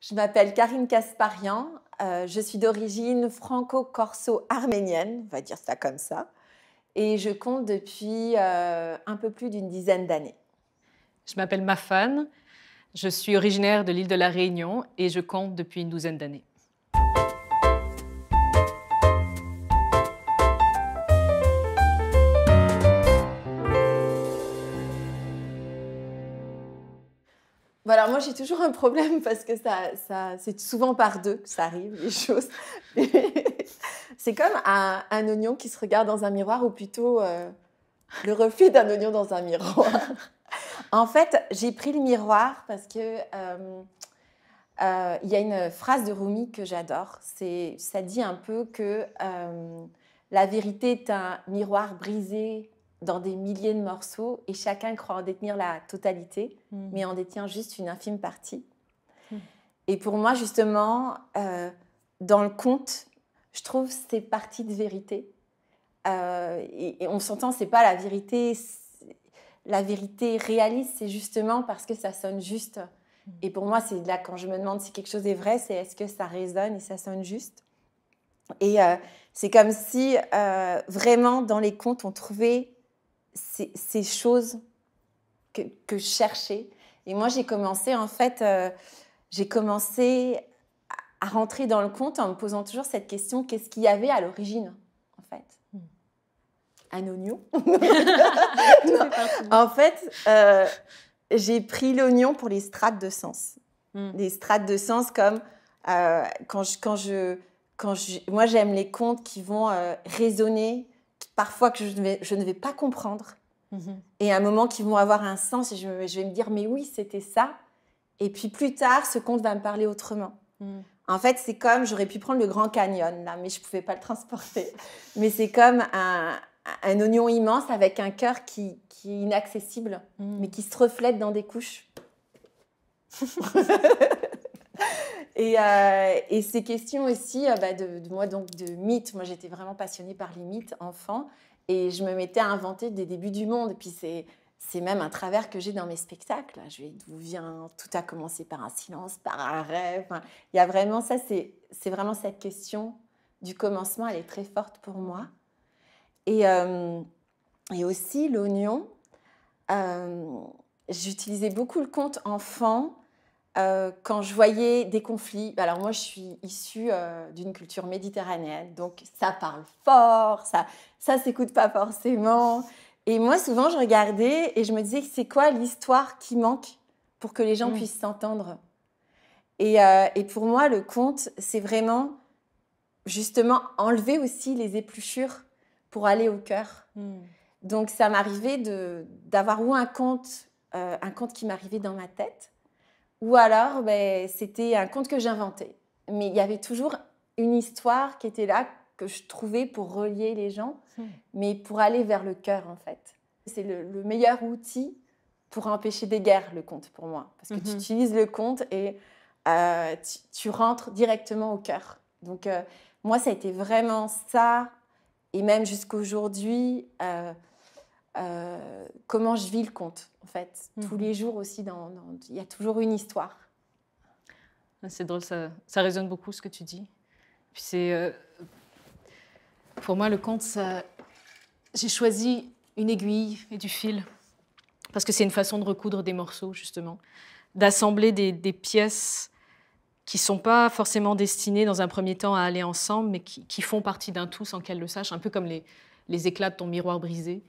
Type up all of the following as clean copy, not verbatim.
Je m'appelle Karine Kasparian, je suis d'origine franco-corso-arménienne, on va dire ça comme ça, et je compte depuis un peu plus d'une dizaine d'années. Je m'appelle Mafane, je suis originaire de l'île de la Réunion et je compte depuis une douzaine d'années. Voilà, moi j'ai toujours un problème parce que c'est souvent par deux que ça arrive, les choses. C'est comme un oignon qui se regarde dans un miroir, ou plutôt le reflet d'un oignon dans un miroir. En fait, j'ai pris le miroir parce que y a une phrase de Rumi que j'adore. Ça dit un peu que la vérité est un miroir brisé dans des milliers de morceaux et chacun croit en détenir la totalité, mais en détient juste une infime partie. Et pour moi, justement, dans le conte, je trouve ces parties de vérité. Et on s'entend, c'est pas la vérité réaliste, c'est justement parce que ça sonne juste. Et pour moi, c'est là quand je me demande si quelque chose est vrai, c'est est-ce que ça résonne et ça sonne juste. Et c'est comme si vraiment dans les contes, on trouvait ces choses que je cherchais. Et moi, j'ai commencé en fait, à rentrer dans le conte en me posant toujours cette question, qu'est-ce qu'il y avait à l'origine en fait? Un oignon. Non. En fait, j'ai pris l'oignon pour les strates de sens. Les strates de sens comme moi j'aime les contes qui vont résonner, parfois que je ne vais pas comprendre. Et à un moment qui vont avoir un sens et je vais me dire mais oui c'était ça. Et puis plus tard ce conte va me parler autrement. En fait c'est comme, j'aurais pu prendre le Grand Canyon là, mais je ne pouvais pas le transporter. Mais c'est comme un oignon immense avec un cœur qui est inaccessible, mais qui se reflète dans des couches. Et ces questions aussi de mythes. Moi, j'étais vraiment passionnée par les mythes enfant, et je me mettais à inventer des débuts du monde. Et puis c'est même un travers que j'ai dans mes spectacles. D'où vient, tout a commencé par un silence, par un rêve. Enfin, il y a vraiment ça, c'est vraiment cette question du commencement, elle est très forte pour moi. Et aussi l'oignon, j'utilisais beaucoup le conte enfant quand je voyais des conflits. Alors moi, je suis issue d'une culture méditerranéenne, donc ça parle fort, ça s'écoute pas forcément. Et moi, souvent, je regardais et je me disais, c'est quoi l'histoire qui manque pour que les gens puissent s'entendre? Et pour moi, le conte, c'est vraiment justement enlever aussi les épluchures pour aller au cœur. Donc, ça m'arrivait d'avoir un conte qui m'arrivait dans ma tête, ou alors c'était un conte que j'inventais. Mais il y avait toujours une histoire qui était là, que je trouvais pour relier les gens, mais pour aller vers le cœur, en fait. C'est le meilleur outil pour empêcher des guerres, le conte, pour moi. Parce que tu utilises le conte et tu rentres directement au cœur. Donc, moi, ça a été vraiment ça. Et même jusqu'à aujourd'hui, comment je vis le conte, en fait. Tous les jours aussi, il y a toujours une histoire. C'est drôle, ça résonne beaucoup ce que tu dis. Puis pour moi, le conte, j'ai choisi une aiguille et du fil, parce que c'est une façon de recoudre des morceaux, justement, d'assembler des pièces qui ne sont pas forcément destinées dans un premier temps à aller ensemble, mais qui font partie d'un tout sans qu'elle le sache, un peu comme les éclats de ton miroir brisé.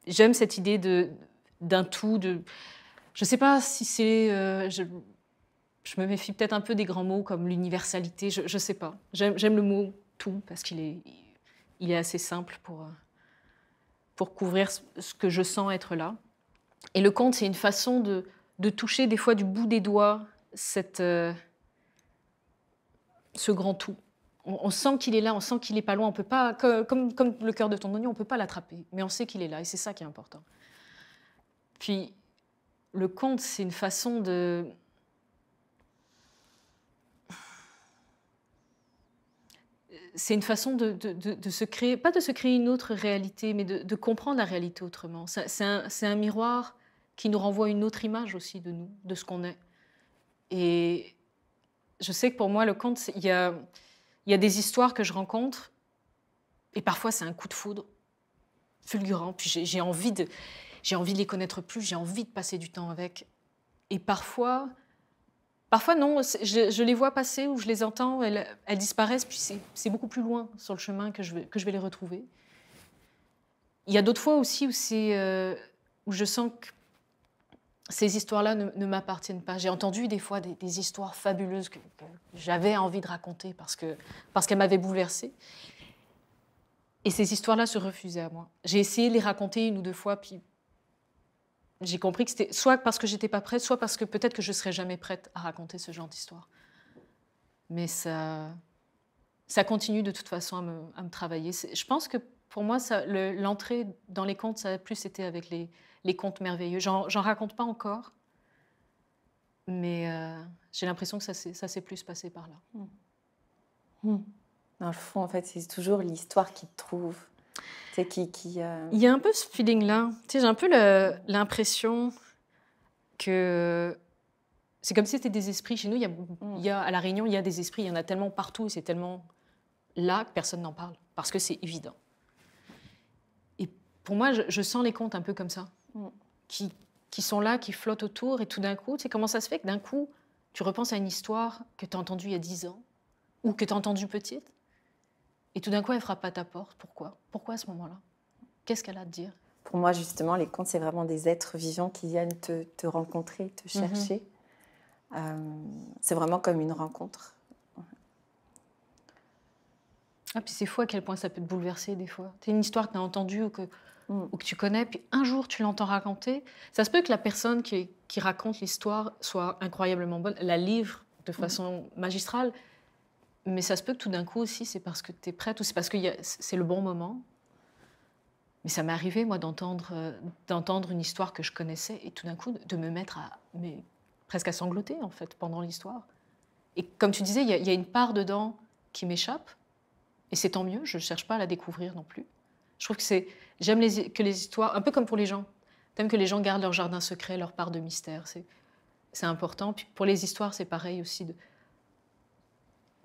J'aime cette idée d'un tout. Je ne sais pas si c'est... je me méfie peut-être un peu des grands mots comme l'universalité, je ne sais pas. J'aime le mot « tout » parce qu'il est assez simple pour couvrir ce que je sens être là. Et le conte, c'est une façon de toucher des fois du bout des doigts ce grand tout. On sent qu'il est là, on sent qu'il n'est pas loin. On peut pas, comme le cœur de ton oignon, on ne peut pas l'attraper, mais on sait qu'il est là et c'est ça qui est important. Puis, le conte, c'est une façon de... C'est une façon de se créer, pas de se créer une autre réalité, mais de comprendre la réalité autrement. C'est un miroir qui nous renvoie une autre image aussi de nous, de ce qu'on est. Et je sais que pour moi, le conte, il y a des histoires que je rencontre, et parfois c'est un coup de foudre fulgurant, puis j'ai envie de les connaître plus, j'ai envie de passer du temps avec. Et parfois non, je les vois passer ou je les entends, elles disparaissent, puis c'est beaucoup plus loin sur le chemin que je vais les retrouver. Il y a d'autres fois aussi où je sens que ces histoires-là ne m'appartiennent pas. J'ai entendu des fois des histoires fabuleuses que j'avais envie de raconter parce qu'elles m'avaient bouleversée. Et ces histoires-là se refusaient à moi. J'ai essayé de les raconter 1 ou 2 fois, puis j'ai compris que c'était soit parce que j'étais pas prête, soit parce que peut-être que je serais jamais prête à raconter ce genre d'histoire. Mais ça continue de toute façon à me travailler. Je pense que pour moi, l'entrée dans les contes, ça a plus été avec les contes merveilleux. J'en raconte pas encore, mais j'ai l'impression que ça s'est plus passé par là. Dans le fond, en fait, c'est toujours l'histoire qui te trouve. Il y a un peu ce feeling-là. Tu sais, j'ai un peu l'impression que c'est comme si c'était des esprits. Chez nous, à La Réunion, il y a des esprits. Il y en a tellement partout et c'est tellement là que personne n'en parle parce que c'est évident. Et pour moi, je sens les contes un peu comme ça, qui sont là, qui flottent autour et tout d'un coup, tu sais, comment ça se fait que d'un coup, tu repenses à une histoire que tu as entendue il y a 10 ans ou que tu as entendue petite et tout d'un coup, elle frappe à ta porte. Pourquoi à ce moment-là? Qu'est-ce qu'elle a à te dire? Pour moi, justement, les contes, c'est vraiment des êtres vivants qui viennent te rencontrer, te chercher. C'est vraiment comme une rencontre. Ah, puis c'est fou à quel point ça peut te bouleverser des fois. C'est une histoire que tu as entendue ou que tu connais, puis un jour tu l'entends raconter. Ça se peut que la personne qui raconte l'histoire soit incroyablement bonne, la livre de façon magistrale, mais ça se peut que tout d'un coup aussi, c'est parce que tu es prête ou c'est parce que c'est le bon moment. Mais ça m'est arrivé, moi, d'entendre une histoire que je connaissais et tout d'un coup, de me mettre presque à sangloter, en fait, pendant l'histoire. Et comme tu disais, il y a une part dedans qui m'échappe, et c'est tant mieux, je ne cherche pas à la découvrir non plus. Je trouve que j'aime que les histoires, un peu comme pour les gens, t'aimes que les gens gardent leur jardin secret, leur part de mystère, c'est important. Puis pour les histoires, c'est pareil aussi, de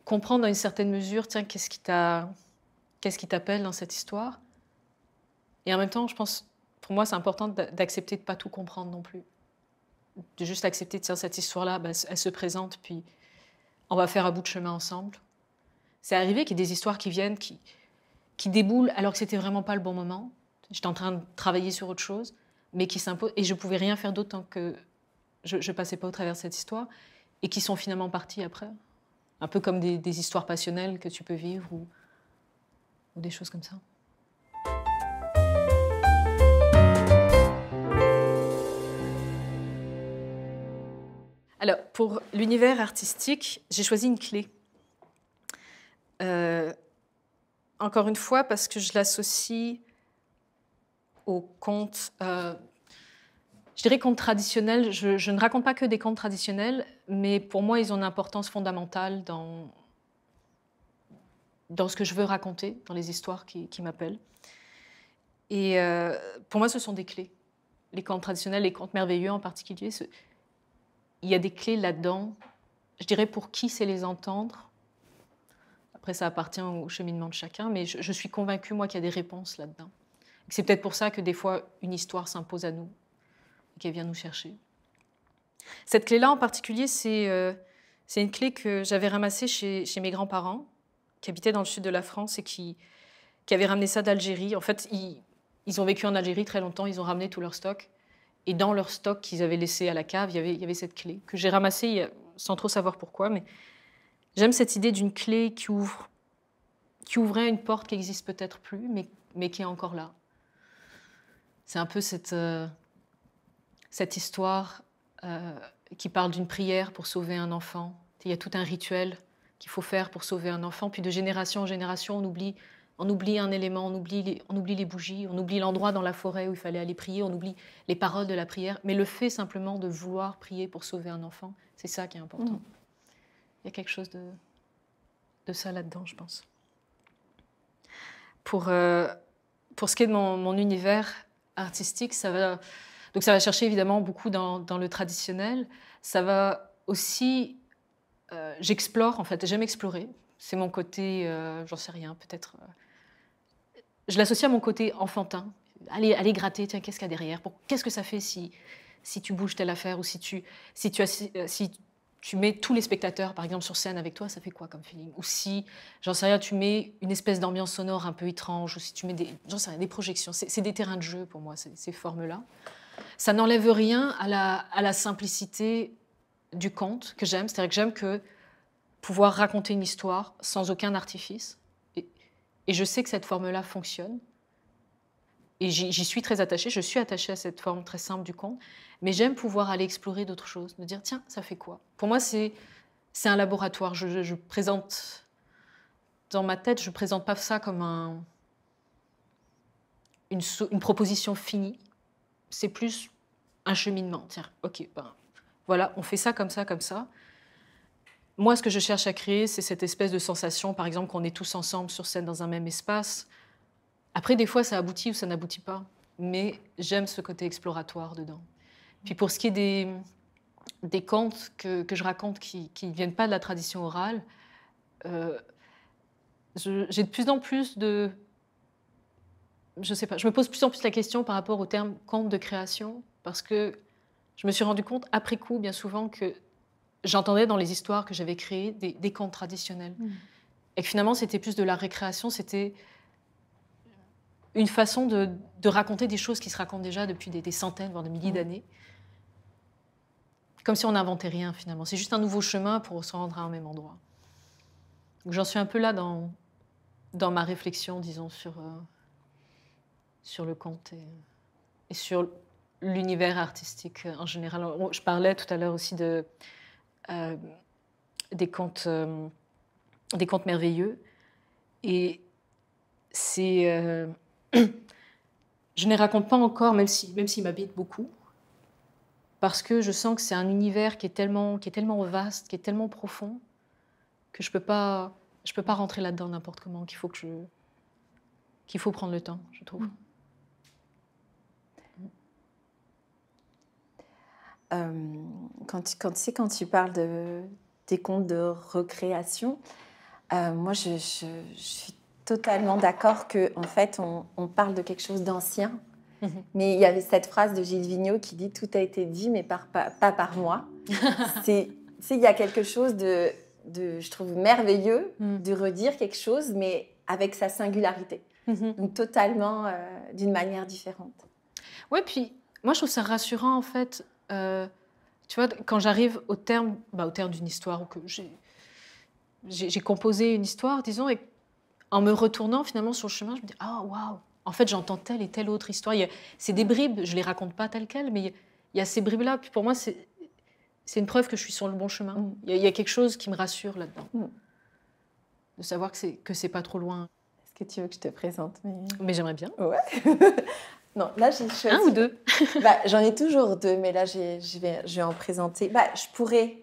comprendre dans une certaine mesure, tiens, qu'est-ce qui t'appelle dans cette histoire? Et en même temps, je pense, pour moi, c'est important d'accepter de ne pas tout comprendre non plus. De juste accepter, tiens, cette histoire-là, elle se présente, puis on va faire un bout de chemin ensemble. C'est arrivé qu'il y ait des histoires qui viennent, qui déboulent, alors que c'était vraiment pas le bon moment. J'étais en train de travailler sur autre chose, mais qui s'imposent, et je pouvais rien faire d'autre tant que je passais pas au travers de cette histoire, et qui sont finalement partis après. Un peu comme des histoires passionnelles que tu peux vivre, ou des choses comme ça. Alors, pour l'univers artistique, j'ai choisi une clé. Encore une fois, parce que je l'associe aux contes, je dirais contes traditionnels. Je ne raconte pas que des contes traditionnels, mais pour moi, ils ont une importance fondamentale dans ce que je veux raconter, dans les histoires qui m'appellent. Et pour moi, ce sont des clés. Les contes traditionnels, les contes merveilleux en particulier, il y a des clés là-dedans. Je dirais pour qui sait les entendre. Après, ça appartient au cheminement de chacun, mais je suis convaincue, moi, qu'il y a des réponses là-dedans. C'est peut-être pour ça que des fois, une histoire s'impose à nous et qu'elle vient nous chercher. Cette clé-là, en particulier, c'est une clé que j'avais ramassée chez mes grands-parents, qui habitaient dans le sud de la France et qui avaient ramené ça d'Algérie. En fait, ils ont vécu en Algérie très longtemps, ils ont ramené tout leur stock. Et dans leur stock qu'ils avaient laissé à la cave, il y avait cette clé que j'ai ramassée sans trop savoir pourquoi, mais j'aime cette idée d'une clé qui ouvrait une porte qui n'existe peut-être plus, mais qui est encore là. C'est un peu cette histoire qui parle d'une prière pour sauver un enfant. Il y a tout un rituel qu'il faut faire pour sauver un enfant, puis de génération en génération, on oublie un élément, on oublie les bougies, on oublie l'endroit dans la forêt où il fallait aller prier, on oublie les paroles de la prière, mais le fait simplement de vouloir prier pour sauver un enfant, c'est ça qui est important. Il y a quelque chose de ça là-dedans, je pense. Pour ce qui est de mon univers artistique, ça va chercher évidemment beaucoup dans le traditionnel. Ça va aussi, j'explore, en fait, j'aime explorer. C'est mon côté, j'en sais rien, peut-être... je l'associe à mon côté enfantin. Aller gratter, tiens, qu'est-ce qu'il y a derrière? Qu'est-ce que ça fait si tu bouges telle affaire ou si tu mets tous les spectateurs, par exemple, sur scène avec toi, ça fait quoi comme feeling? Ou si, j'en sais rien, tu mets une espèce d'ambiance sonore un peu étrange, ou si tu mets j'en sais rien, des projections. C'est des terrains de jeu pour moi, ces formes-là. Ça n'enlève rien à la simplicité du conte que j'aime. C'est-à-dire que j'aime pouvoir raconter une histoire sans aucun artifice. Et je sais que cette forme-là fonctionne. Et j'y suis très attachée. Je suis attachée à cette forme très simple du conte. Mais j'aime pouvoir aller explorer d'autres choses, me dire, tiens, ça fait quoi? Pour moi, c'est un laboratoire. Je présente, dans ma tête, je ne présente pas ça comme une proposition finie. C'est plus un cheminement. Tiens, ok, ben, voilà, on fait ça, comme ça, comme ça. Moi, ce que je cherche à créer, c'est cette espèce de sensation, par exemple, qu'on est tous ensemble sur scène dans un même espace. Après, des fois, ça aboutit ou ça n'aboutit pas. Mais j'aime ce côté exploratoire dedans. Puis pour ce qui est des contes que je raconte qui ne viennent pas de la tradition orale, j'ai de plus en plus de... Je sais pas, je me pose de plus en plus la question par rapport au terme conte de création, parce que je me suis rendu compte, après coup, bien souvent, que j'entendais dans les histoires que j'avais créées des contes traditionnels. Et que finalement, c'était plus de la récréation, c'était une façon de raconter des choses qui se racontent déjà depuis des centaines, voire des milliers d'années. Comme si on n'inventait rien, finalement. C'est juste un nouveau chemin pour se rendre à un même endroit. Donc, j'en suis un peu là dans ma réflexion, disons, sur le conte et sur l'univers artistique en général. Je parlais tout à l'heure aussi des contes merveilleux. Et c'est... je ne les raconte pas encore, même s'ils m'habitent beaucoup, parce que je sens que c'est un univers qui est tellement vaste, qui est tellement profond, que je peux pas rentrer là-dedans n'importe comment, qu'il faut prendre le temps, je trouve. Quand tu parles des contes de recréation, moi je suis totalement d'accord qu'en fait on parle de quelque chose d'ancien. Mais il y avait cette phrase de Gilles Vigneault qui dit « Tout a été dit, mais pas par moi ». Il y a quelque chose de je trouve, merveilleux de redire quelque chose, mais avec sa singularité. Donc totalement d'une manière différente. Oui, puis moi je trouve ça rassurant en fait. Tu vois, quand j'arrive au terme d'une histoire, ou que j'ai composé une histoire, disons, et en me retournant finalement sur le chemin, je me dis « Ah, waouh !» En fait, j'entends telle et telle autre histoire. C'est des bribes, je ne les raconte pas telles quelles, mais il y a ces bribes-là. Puis pour moi, c'est une preuve que je suis sur le bon chemin. Il y a quelque chose qui me rassure là-dedans. De savoir que c'est pas trop loin. Est-ce que tu veux que je te présente Mais j'aimerais bien. Ouais. Non, là, j'ai choisi... Un ou deux? J'en ai toujours deux, mais là, je vais en présenter... je pourrais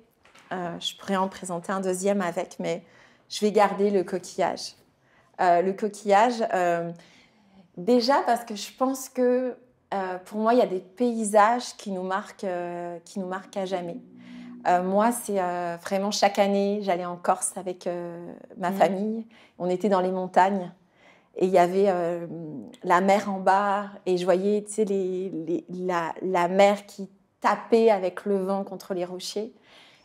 en présenter un deuxième avec, mais je vais garder le coquillage. Le coquillage... Déjà parce que je pense que pour moi, il y a des paysages qui nous marquent à jamais. Moi, c'est vraiment chaque année, j'allais en Corse avec ma famille. On était dans les montagnes et il y avait la mer en bas et je voyais la mer qui tapait avec le vent contre les rochers.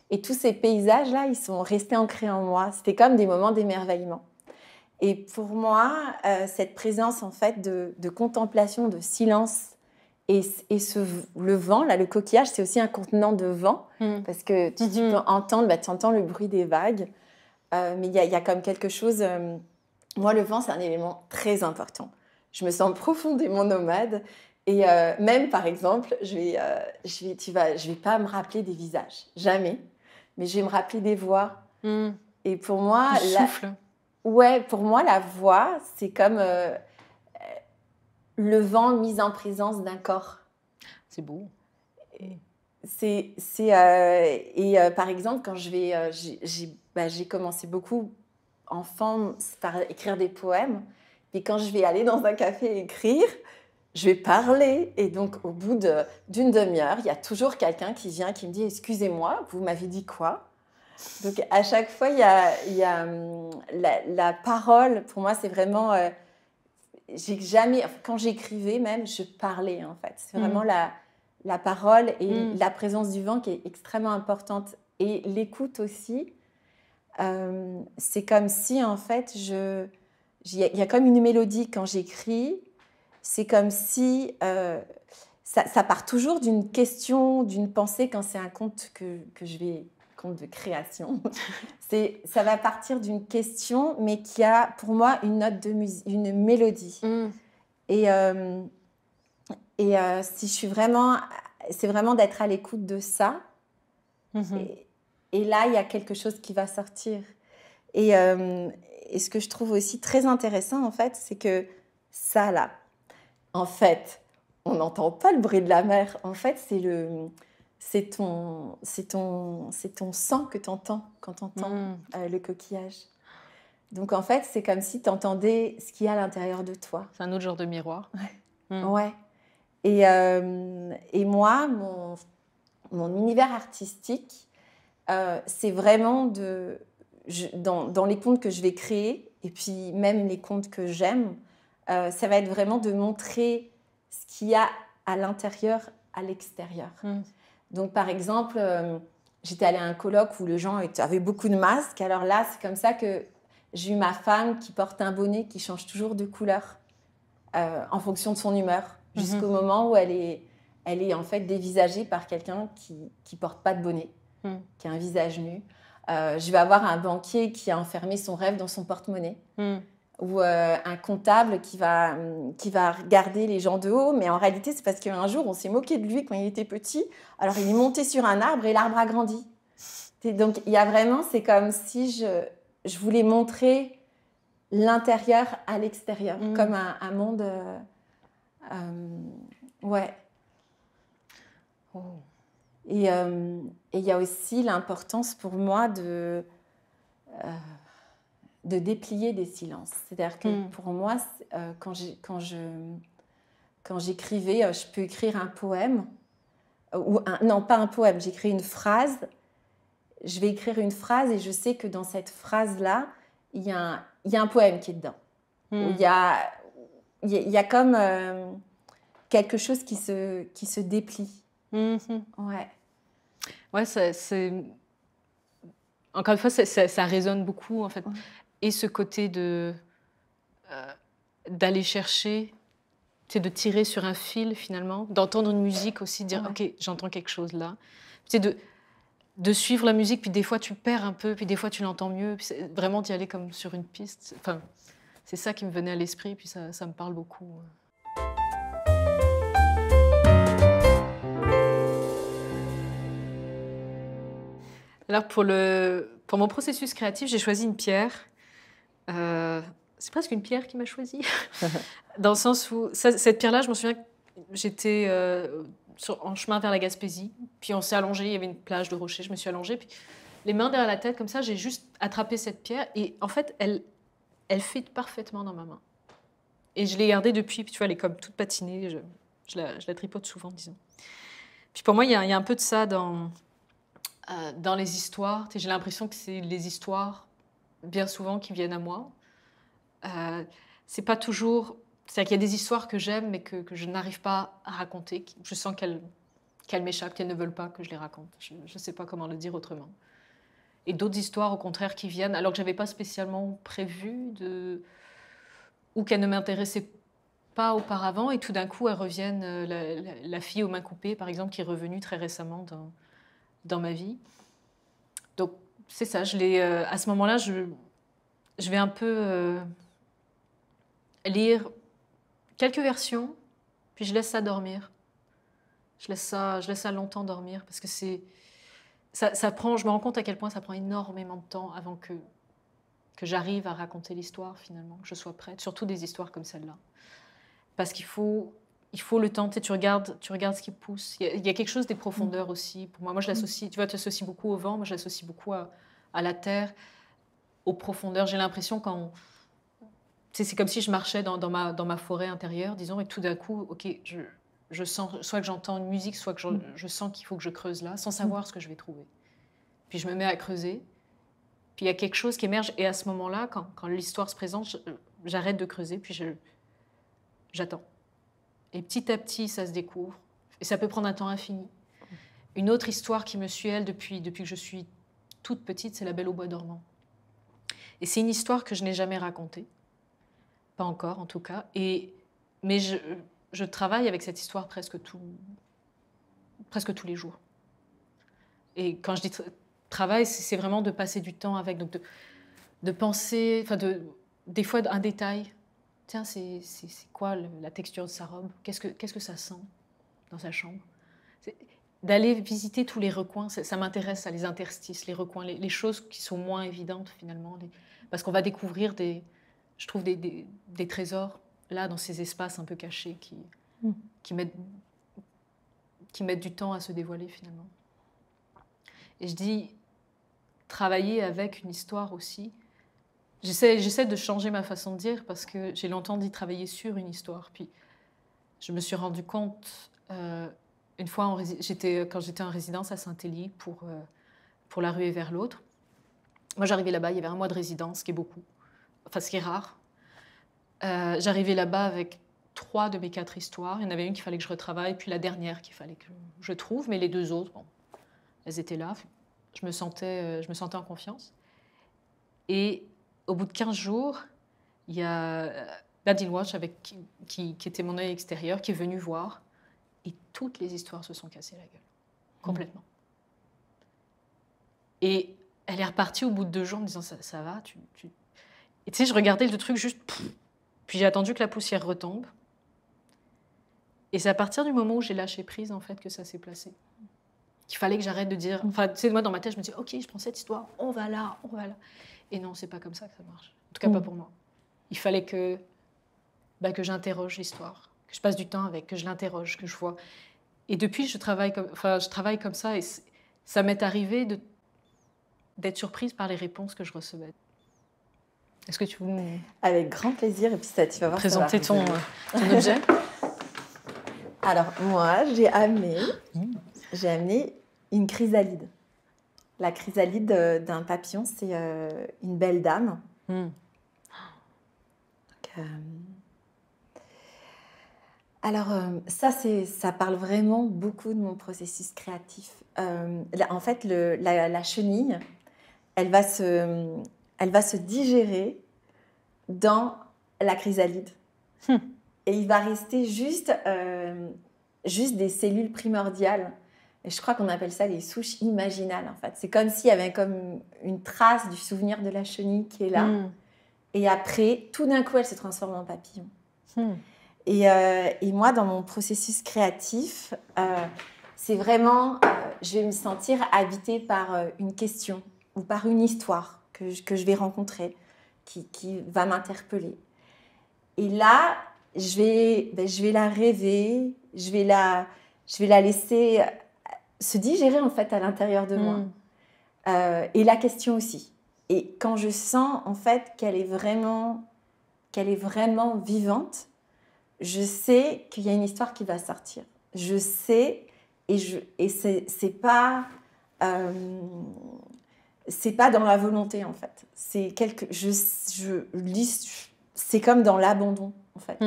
Et tous ces paysages-là, ils sont restés ancrés en moi. C'était comme des moments d'émerveillement. Et pour moi, cette présence en fait de contemplation, de silence et le vent, là, le coquillage, c'est aussi un contenant de vent parce que tu peux entendre, tu entends le bruit des vagues, mais il y a comme quelque chose. Moi, le vent, c'est un élément très important. Je me sens profondément nomade et même, par exemple, je vais pas me rappeler des visages, jamais, mais je vais me rappeler des voix. Et pour moi, du souffle. Ouais, pour moi, la voix, c'est comme le vent mis en présence d'un corps. C'est beau. Par exemple, quand j'ai commencé beaucoup enfant par écrire des poèmes. Puis quand je vais aller dans un café écrire, je vais parler. Et donc, au bout d'une demi-heure, il y a toujours quelqu'un qui vient, qui me dit « Excusez-moi, vous m'avez dit quoi ?» Donc, à chaque fois, il y a la parole. Pour moi, c'est vraiment... j'ai jamais, enfin, quand j'écrivais même, je parlais, en fait. C'est vraiment la parole et la présence du vent qui est extrêmement importante. Et l'écoute aussi. C'est comme si, en fait, il y a comme une mélodie quand j'écris. C'est comme si ça part toujours d'une question, d'une pensée quand c'est un conte conte de création. Ça va partir d'une question, mais qui a pour moi une note de musique, une mélodie. Et si je suis vraiment, c'est vraiment d'être à l'écoute de ça. Et là, il y a quelque chose qui va sortir. Et ce que je trouve aussi très intéressant, en fait, c'est que ça, là, en fait, on n'entend pas le bruit de la mer. En fait, c'est ton sang que tu entends quand tu entends le coquillage. Donc, en fait, c'est comme si tu entendais ce qu'il y a à l'intérieur de toi. C'est un autre genre de miroir. Ouais. Ouais. Et moi, mon univers artistique, c'est vraiment dans les contes que je vais créer, et puis même les contes que j'aime, ça va être vraiment de montrer ce qu'il y a à l'intérieur, à l'extérieur. Donc, par exemple, j'étais allée à un colloque où les gens avaient beaucoup de masques. Alors là, c'est comme ça que j'ai eu ma femme qui porte un bonnet qui change toujours de couleur en fonction de son humeur, jusqu'au moment où elle est en fait dévisagée par quelqu'un qui porte pas de bonnet, qui a un visage nu. Je vais avoir un banquier qui a enfermé son rêve dans son porte-monnaie. Ou un comptable qui va regarder les gens de haut, mais en réalité, c'est parce qu'un jour, on s'est moqué de lui quand il était petit. Alors, il est monté sur un arbre et l'arbre a grandi. Donc, il y a vraiment, c'est comme si je voulais montrer l'intérieur à l'extérieur, comme un monde... ouais. Oh. Et il y a aussi l'importance pour moi de déplier des silences. C'est-à-dire que pour moi, quand j'écrivais, je peux écrire un poème, non, pas un poème, j'écris une phrase, je vais écrire une phrase et je sais que dans cette phrase-là, il y a un poème qui est dedans. Où il y a comme quelque chose qui se déplie. Ouais. Ouais, encore une fois, ça résonne beaucoup, en fait. Et ce côté d'aller chercher, de tirer sur un fil, finalement, d'entendre une musique aussi, de dire « Ok, j'entends quelque chose là ». De suivre la musique, puis des fois, tu perds un peu, puis des fois, tu l'entends mieux. Puis vraiment d'y aller comme sur une piste. Enfin, c'est ça qui me venait à l'esprit, puis ça me parle beaucoup. Alors, pour mon processus créatif, j'ai choisi une pierre. C'est presque une pierre qui m'a choisie. Dans le sens où, cette pierre-là, je me souviens que j'étais en chemin vers la Gaspésie. Puis on s'est allongé, il y avait une plage de rochers, je me suis allongée. Puis les mains derrière la tête, comme ça, j'ai juste attrapé cette pierre. Et en fait, elle fit parfaitement dans ma main. Et je l'ai gardée depuis. Puis tu vois, elle est comme toute patinée. Je la tripote souvent, disons. Puis pour moi, il y a un peu de ça dans les histoires. J'ai l'impression que c'est les histoires, bien souvent, qui viennent à moi. C'est pas toujours... C'est-à-dire qu'il y a des histoires que j'aime, mais que je n'arrive pas à raconter. Je sens qu'elles m'échappent, qu'elles ne veulent pas que je les raconte. Je ne sais pas comment le dire autrement. Et d'autres histoires, au contraire, qui viennent, alors que je n'avais pas spécialement prévu, ou qu'elles ne m'intéressaient pas auparavant, et tout d'un coup, elles reviennent. La fille aux mains coupées, par exemple, qui est revenue très récemment dans ma vie. Donc, c'est ça. À ce moment-là, je vais un peu lire quelques versions, puis je laisse ça dormir. Je laisse ça longtemps dormir, parce que ça prend, je me rends compte à quel point ça prend énormément de temps avant que j'arrive à raconter l'histoire, finalement, que je sois prête, surtout des histoires comme celle-là. Parce qu'il faut le temps, tu regardes ce qui pousse. Il y a quelque chose des profondeurs aussi. Pour moi, je l'associe, tu vois, tu associes beaucoup au vent, moi je l'associe beaucoup à la terre, aux profondeurs. J'ai l'impression c'est comme si je marchais dans ma forêt intérieure, disons, et tout d'un coup, ok, je sens, soit que j'entends une musique, soit que je sens qu'il faut que je creuse là, sans savoir ce que je vais trouver. Puis je me mets à creuser, puis il y a quelque chose qui émerge, et à ce moment-là, quand l'histoire se présente, j'arrête de creuser, puis j'attends. Et petit à petit, ça se découvre, et ça peut prendre un temps infini. Une autre histoire qui me suit, elle, depuis que je suis toute petite, c'est La Belle au bois dormant. Et c'est une histoire que je n'ai jamais racontée. Pas encore, en tout cas. Mais je travaille avec cette histoire presque tous les jours. Et quand je dis travail, c'est vraiment de passer du temps avec, donc de penser, enfin des fois un détail. Tiens, c'est quoi la texture de sa robe? Qu'est-ce que ça sent dans sa chambre? D'aller visiter tous les recoins, ça m'intéresse, ça, les interstices, les recoins, les choses qui sont moins évidentes finalement. Parce qu'on va découvrir je trouve des trésors là dans ces espaces un peu cachés qui mettent du temps à se dévoiler finalement. Et je dis travailler avec une histoire aussi. J'essaie de changer ma façon de dire parce que j'ai longtemps dit travailler sur une histoire. Puis je me suis rendu compte une fois quand j'étais en résidence à Saint-Élie pour La Ruée vers l'autre. Moi j'arrivais là-bas, il y avait 1 mois de résidence, ce qui est beaucoup, enfin ce qui est rare. J'arrivais là-bas avec 3 de mes 4 histoires. Il y en avait une qu'il fallait que je retravaille, puis la dernière qu'il fallait que je trouve, mais les 2 autres, bon, elles étaient là. Je me sentais en confiance. Et au bout de 15 jours, il y a Nadine Watch, qui était mon œil extérieur, qui est venu voir. Et toutes les histoires se sont cassées la gueule. Complètement. Et elle est repartie au bout de 2 jours en me disant ça va, Et tu sais, je regardais le truc juste... Puis j'ai attendu que la poussière retombe. Et c'est à partir du moment où j'ai lâché prise, en fait, que ça s'est placé. Qu'il fallait que j'arrête de dire... Enfin, tu sais, moi, dans ma tête, je me dis, OK, je prends cette histoire, on va là. Et non, c'est pas comme ça que ça marche. En tout cas, pas pour moi. Il fallait que j'interroge l'histoire, que je passe du temps avec, que je l'interroge, que je vois. Et depuis, je travaille comme ça. Et ça m'est arrivé d'être surprise par les réponses que je recevais. Est-ce que tu veux Avec grand plaisir, et puis ça, tu vas voir, présenter ton objet? Alors, moi, j'ai amené une chrysalide. La chrysalide d'un papillon, c'est une belle dame. Donc, alors, ça parle vraiment beaucoup de mon processus créatif. En fait, la chenille, elle va se digérer dans la chrysalide. Et il va rester juste des cellules primordiales. Et je crois qu'on appelle ça les souches imaginales, en fait. C'est comme s'il y avait comme une trace du souvenir de la chenille qui est là. Et après, tout d'un coup, elle se transforme en papillon. Et moi, dans mon processus créatif, c'est vraiment... je vais me sentir habitée par une question ou par une histoire que je vais rencontrer, qui va m'interpeller. Et là, je vais la rêver, je vais la laisser se digérer en fait à l'intérieur de moi. Et la question aussi. Et quand je sens en fait qu'elle est vraiment vivante, je sais qu'il y a une histoire qui va sortir. Je sais, et c'est pas dans la volonté en fait. C'est c'est comme dans l'abandon en fait.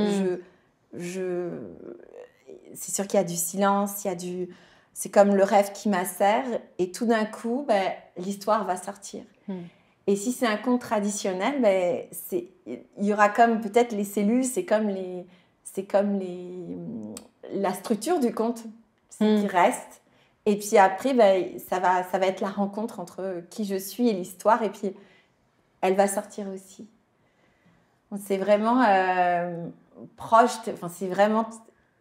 C'est sûr qu'il y a du silence, c'est comme le rêve qui macère, et tout d'un coup, l'histoire va sortir. Et si c'est un conte traditionnel, il y aura comme peut-être les cellules, c'est comme la structure du conte, qui reste. Et puis après, ça va être la rencontre entre qui je suis et l'histoire, et puis elle va sortir aussi. C'est vraiment proche, c'est vraiment...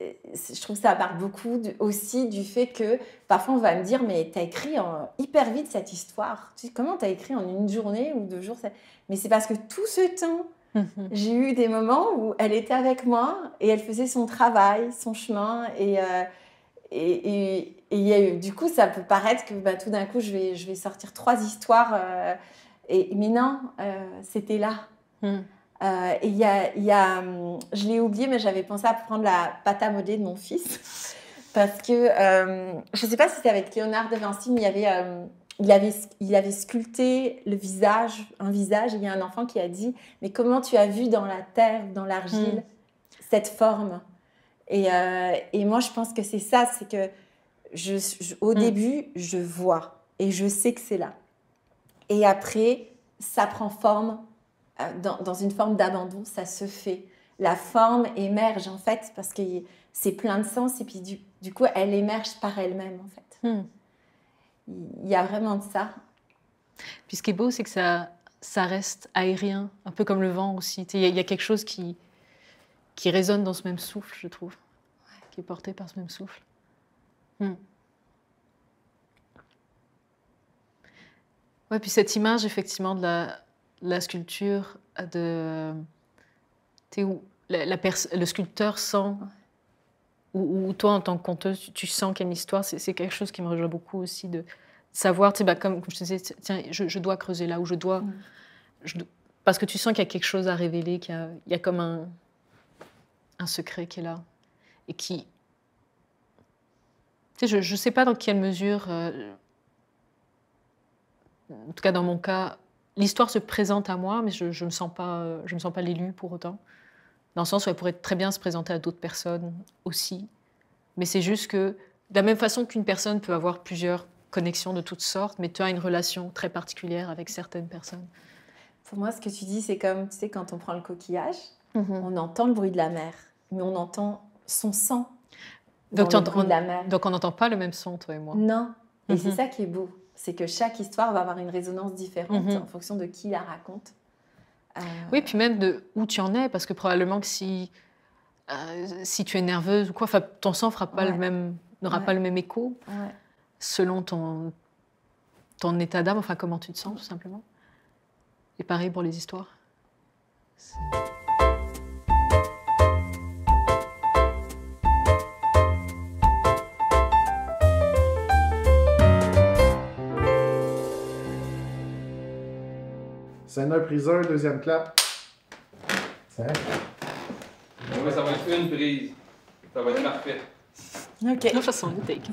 Je trouve que ça part beaucoup aussi du fait que parfois on va me dire mais t'as écrit hyper vite cette histoire. Tu sais, comment t'as écrit en 1 journée ou 2 jours? Mais c'est parce que tout ce temps, j'ai eu des moments où elle était avec moi et elle faisait son travail, son chemin. Et du coup, ça peut paraître que tout d'un coup, je vais sortir 3 histoires. Mais non, c'était là. Et je l'ai oublié, mais j'avais pensé à prendre la pâte à modeler de mon fils. Parce que, je ne sais pas si c'était avec Léonard de Vinci, mais il avait sculpté un visage, et il y a un enfant qui a dit « Mais comment tu as vu dans la terre, dans l'argile, cette forme ?» Et moi, je pense que c'est ça, c'est que au début, je vois et je sais que c'est là. Et après, ça prend forme, dans une forme d'abandon, ça se fait. La forme émerge, en fait, parce que c'est plein de sens, et puis du coup, elle émerge par elle-même, en fait. Il y a vraiment de ça. Puis ce qui est beau, c'est que ça reste aérien, un peu comme le vent aussi. Il y a quelque chose qui résonne dans ce même souffle, je trouve, qui est porté par ce même souffle. Ouais, puis cette image, effectivement, de la sculpture, où le sculpteur sent, ou toi, en tant que conteuse, tu sens qu'il y a une histoire, c'est quelque chose qui me rejoint beaucoup aussi, de savoir, comme je te disais, tiens, je dois creuser là, ou parce que tu sens qu'il y a quelque chose à révéler, qu'il y a comme un secret qui est là, et qui... Tu sais, je ne sais pas dans quelle mesure... en tout cas, dans mon cas, l'histoire se présente à moi, mais je ne me sens pas l'élu pour autant. Dans le sens où elle pourrait très bien se présenter à d'autres personnes aussi. Mais c'est juste que, de la même façon qu'une personne peut avoir plusieurs connexions de toutes sortes, mais tu as une relation très particulière avec certaines personnes. Pour moi, ce que tu dis, c'est comme, tu sais, quand on prend le coquillage, on entend le bruit de la mer, mais on entend son sang dans le bruit de la mer. Donc on n'entend pas le même son, toi et moi. Non. Et c'est ça qui est beau. C'est que chaque histoire va avoir une résonance différente en fonction de qui la raconte. Oui, puis même de où tu en es, parce que probablement que si tu es nerveuse ou quoi, ton sang n'aura pas le même écho selon ton état d'âme, enfin comment tu te sens tout simplement. Et pareil pour les histoires. Scène prise 1, deuxième clap. Oui, ça va être une prise. Ça va être parfait. OK. De toute façon, le take.